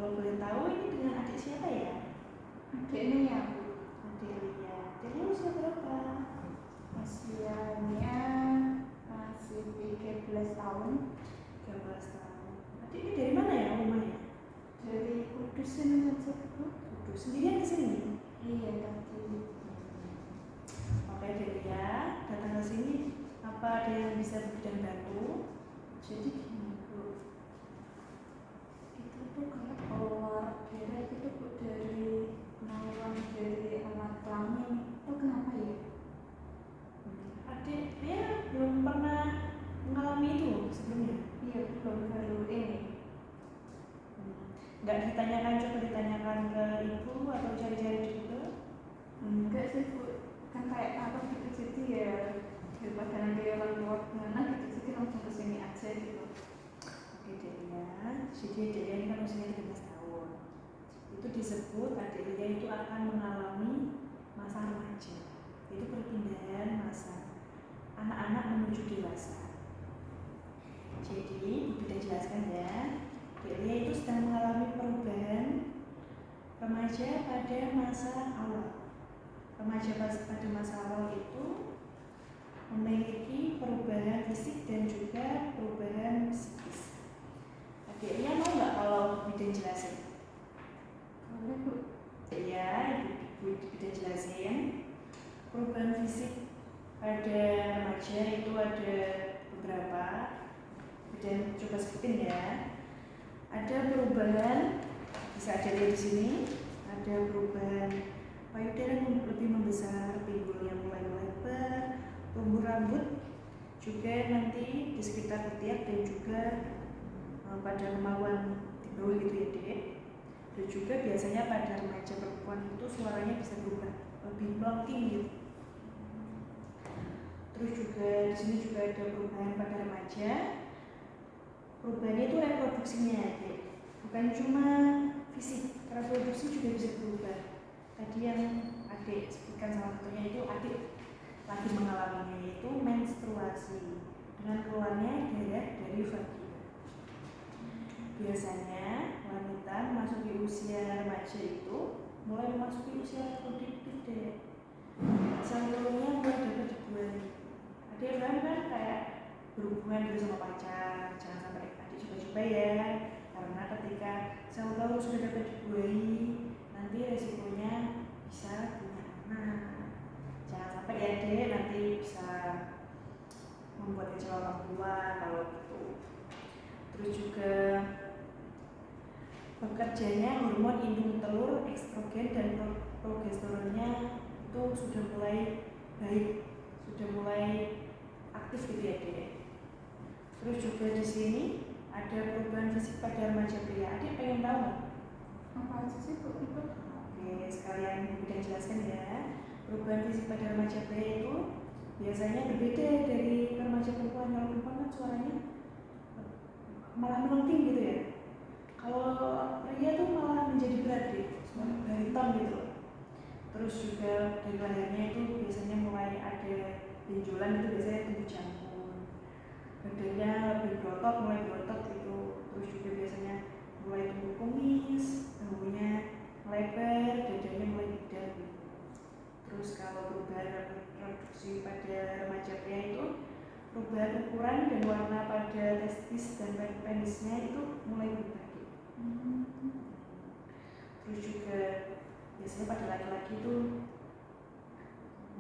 Kalau boleh tahu ini dengan adik siapa ya? Adiknya ya Bu. Adelia. Adelia usia berapa? Usianya masih 13 tahun. 13 tahun. Adik ini dari mana ya rumahnya? Dari Kudus ini aja Bu. Kudus. Sendirian ke sini? Iya tadi. Oke Adelia, datang ke sini apa ada yang bisa bidang bantu? Jadi gini Bu, kita tuh kalau keluar daerah itu Bu dari penawar dari alat kelamin itu kenapa ya? Adik dia belum pernah mengalami itu sebelumnya? Iya belum, baru ini. Nggak ditanyakan, coba ditanyakan ke ibu atau cari-cari juga? Enggak sih Bu, kan kayak apa gitu jadi ya daripada nanti orang luar mana gitu jadi langsung kesini aja gitu. Oke Delia, jadi Delia ini kan usianya 13 tahun. Itu disebut Adelia itu akan mengalami masa remaja. Itu perpindahan masa anak-anak menuju dewasa. Jadi bisa jelaskan ya, Delia itu sedang mengalami perubahan remaja pada masa awal. Remaja pada masa awal itu memiliki perubahan fisik dan juga perubahan psikis. Adiknya mau nggak kalau Bida jelasin? Boleh Bu. Ya, Bida jelasin. Perubahan fisik pada remaja itu ada beberapa. Bida coba sebutin ya. Ada perubahan, bisa ada lihat di sini. Ada perubahan payudara lebih membesar, pinggulnya mulai melebar, tumbuh rambut juga nanti di sekitar ketiak dan juga pada kemaluan di bawah gitu ya Dek. Dan juga biasanya pada remaja perempuan itu suaranya bisa berubah lebih melengking gitu. Terus juga di sini juga ada perubahan pada remaja. Perubahannya itu reproduksinya Dek. Bukan cuma fisik, reproduksi juga bisa berubah. Tadi yang adik sebutkan salah satunya itu adik lagi mengalaminya yaitu menstruasi dengan keluarnya darah dari vagina. Biasanya wanita memasuki usia remaja itu mulai memasuki usia reproduktif deh. Sebelumnya mulai dapat dibuahi. Adik kan kayak berhubungan gitu sama pacar, jangan sampai adik coba-coba ya, karena ketika sel-sel sudah dapat dibuahi nanti resikonya bisa punya anak. Jangan sampai ya Dek, nanti bisa membuat kecewa orang tua kalau gitu. Terus juga bekerjanya hormon indung telur, estrogen dan progesteronnya itu sudah mulai baik, sudah mulai aktif gitu ya Dek. Terus juga di sini ada perubahan fisik pada remaja pria. Adik pengen tahu nggak? Apa aja sih Bu itu? Oke, sekalian Bida jelaskan ya. Perubahan fisik pada remaja pria itu biasanya berbeda dari remaja perempuan. Kalau perempuan kan suaranya malah melengking gitu ya. Kalau pria tuh malah menjadi berat deh, suara hitam gitu. Terus juga dari lahirnya itu biasanya mulai ada benjolan, itu biasanya tumbuh jangkung. Badannya lebih berotot, mulai berotot gitu. Terus juga biasanya mulai tumbuh kumis, bahunya melebar, dadanya mulai gede gitu. Terus kalau perubahan reproduksi pada remaja pria itu perubahan ukuran dan warna pada testis dan penisnya itu mulai berubah. Terus juga biasanya pada laki-laki itu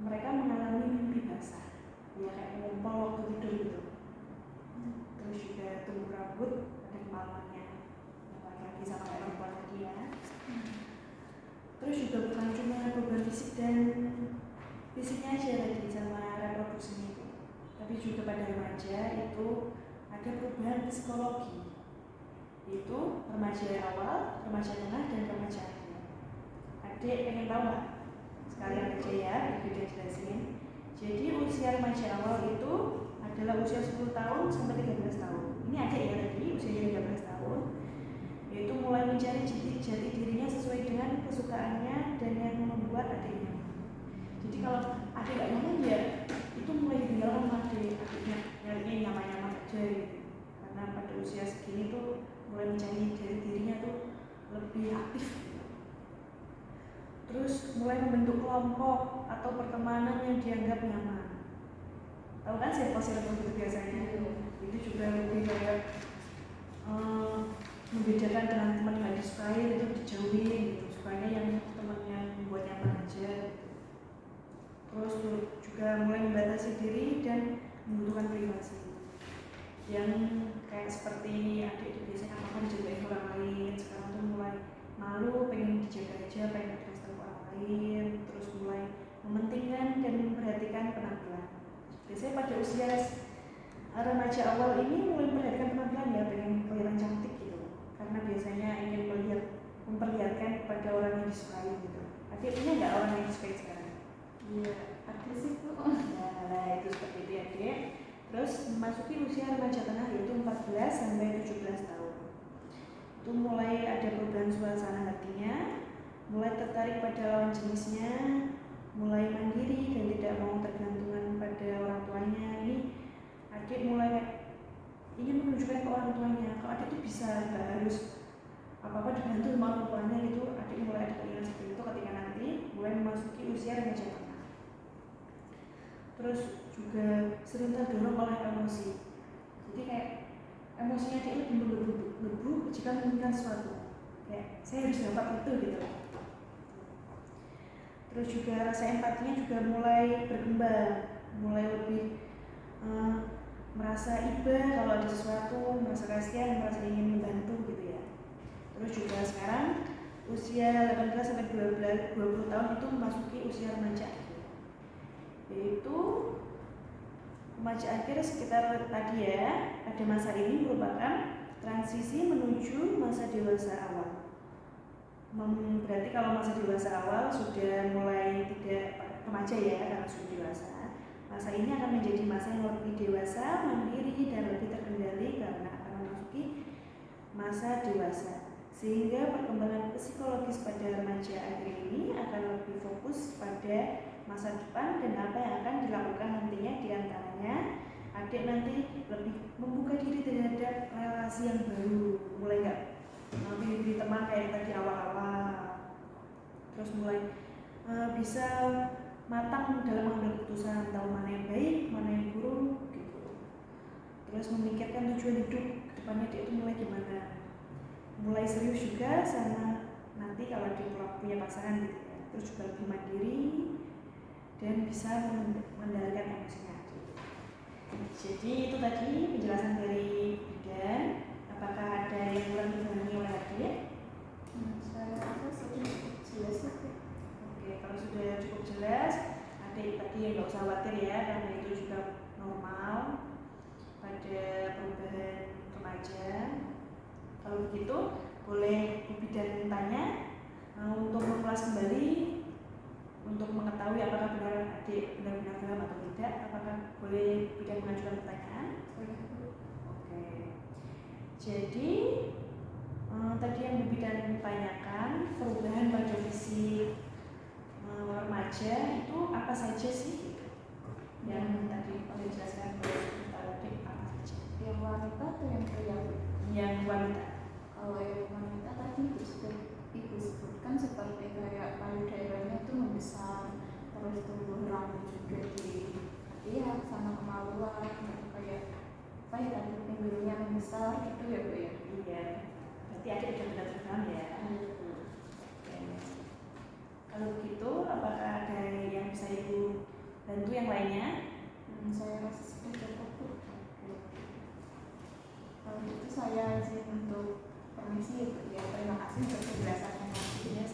mereka mengalami mimpi basah, ya kayak ngumpul waktu tidur gitu. Terus juga tumbuh rambut pada kemaluannya, laki-laki sama kayak perempuan tadi ya. Terus juga bukan cuma perubahan fisik dan fisiknya aja tadi sama reproduksinya itu, tapi Tapi juga pada remaja itu ada perubahan psikologi, yaitu remaja awal, remaja tengah, dan remaja akhir. Adik pengen tahu nggak? Sekalian aja ya, Bunda jelasin. Jadi usia remaja awal itu adalah usia 10 tahun sampai 13 tahun. Ini adik ya tadi, usianya 13 tahun. Yaitu mulai mencari jati dirinya sesuai dengan kesukaannya dan yang membuat adiknya. Jadi kalau adik gak nyaman ya, itu mulai ditinggalkan sama adiknya, nyarinya nyaman-nyaman aja gitu. Karena pada usia segini tuh mulai mencari jati dirinya tuh lebih aktif. Terus mulai membentuk kelompok atau pertemanan yang dianggap nyaman. Tahu kan circle itu biasanya? Itu juga lebih kayak membedakan dengan teman yang gak disukai itu dijauhin gitu. Sukanya yang temannya membuat nyaman aja. Terus juga mulai membatasi diri dan membutuhkan privasi. Yang kayak seperti adik itu biasanya apa dijagain orang lain, sekarang tuh mulai malu, pengen dijaga aja, pengen dikasih tahu orang lain, terus mulai mementingkan dan memperhatikan penampilan. Biasanya pada usia remaja awal ini mulai memperhatikan penampilan ya, pengen kelihatan cantik gitu, karena biasanya ingin memperlihatkan kepada orang yang disukai gitu. Adik punya nggak orang yang disukai sekarang? Iya, ada sih kok. Nah, itu seperti itu ya Dek. Terus memasuki usia remaja tengah yaitu 14 sampai 17 tahun. Itu mulai ada perubahan suasana hatinya, mulai tertarik pada lawan jenisnya, mulai mandiri dan tidak mau tergantungan pada orang tuanya. Ini adik mulai ingin menunjukkan ke orang tuanya kalau adik itu bisa, nggak harus apa-apa dibantu sama orang tuanya gitu. Adik mulai ada keinginan seperti itu ketika nanti mulai memasuki usia remaja tengah. Terus juga sering terdorong oleh emosi. Jadi kayak emosinya dia lebih menggebu-gebu jika menginginkan sesuatu. Kayak saya harus dapat itu gitu. Terus juga rasa empatinya juga mulai berkembang, mulai lebih merasa iba kalau ada sesuatu, merasa kasihan, merasa ingin membantu gitu ya. Terus juga sekarang usia 18 sampai 20 tahun itu memasuki usia remaja akhir. Yaitu remaja akhir sekitar tadi ya, pada masa ini merupakan transisi menuju masa dewasa awal. Berarti kalau masa dewasa awal sudah mulai tidak remaja ya, karena sudah dewasa. Masa ini akan menjadi masa yang lebih dewasa, mandiri, dan lebih terkendali karena akan memasuki masa dewasa. Sehingga perkembangan psikologis pada remaja akhir ini akan lebih fokus pada masa depan dan apa yang akan dilakukan nantinya. Diantaranya adik nanti lebih membuka diri terhadap relasi yang baru, mulai nggak pilih teman kayak tadi awal-awal, terus mulai bisa matang dalam mengambil keputusan, tahu mana yang baik, mana yang buruk gitu. Terus memikirkan tujuan hidup kedepannya dia itu mulai gimana, mulai serius juga sama nanti kalau dia punya pasangan gitu ya. Terus juga lebih mandiri dan bisa mengendalikan emosinya. Jadi itu tadi penjelasan dari Bidan. Apakah ada yang kurang dipahami oleh adik? Saya rasa sudah cukup jelas ya. Oke, kalau sudah cukup jelas, adik tadi nggak usah khawatir ya, karena itu juga normal pada perubahan remaja. Kalau begitu, boleh Bu Bidan tanya untuk mengulas kembali, untuk mengetahui apakah benar adik benar-benar paham atau tidak. Apakah boleh Bidan mengajukan pertanyaan? Oke. Jadi tadi yang Bu Bidan tanyakan, perubahan pada fisik remaja itu apa saja sih? Yang tadi boleh jelaskan kepada adik apa saja? Yang wanita atau yang pria? Yang wanita. Kalau yang wanita tadi ibu sebutkan seperti kayak payudaranya itu membesar, terus tumbuh rambut juga di ketiak sama kemaluan, kayak apa ya tadi pinggulnya membesar itu ya Bu ya? Iya. Berarti adik sudah benar paham ya. Oke. Kalau begitu, apakah ada yang bisa Ibu bantu yang lainnya? Saya rasa sudah cukup Bu. Kalau gitu saya izin untuk permisi ya Bu ya. Terima kasih untuk penjelasannya. Iya.